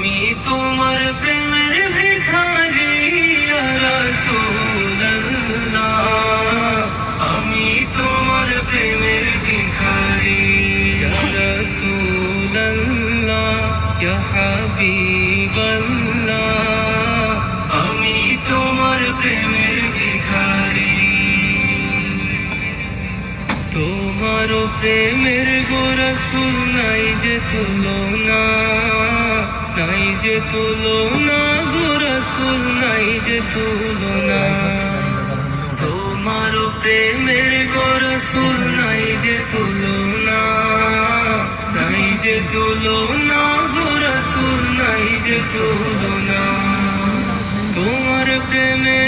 আমি তোমার প্রেমের ভিখারি ইয়া রাসূলুল্লাহ, আমি তোমার প্রেমের ভিখারি ইয়া রাসূলুল্লাহ, ইয়া হাবিবাল্লাহ, আমি তোমার প্রেমের ভিখারি। তোমার প্রেমের গো রাসূল নাই যে তুলনা, নাই যে তুলনা গো রাসূল, নাই যে তুলনা। তোমার প্রেমের গো রাসূল নাই যে তুলনা, নাই যে তুলনা গো রাসূল, নাই যে তুলনা। তোমার প্রেমে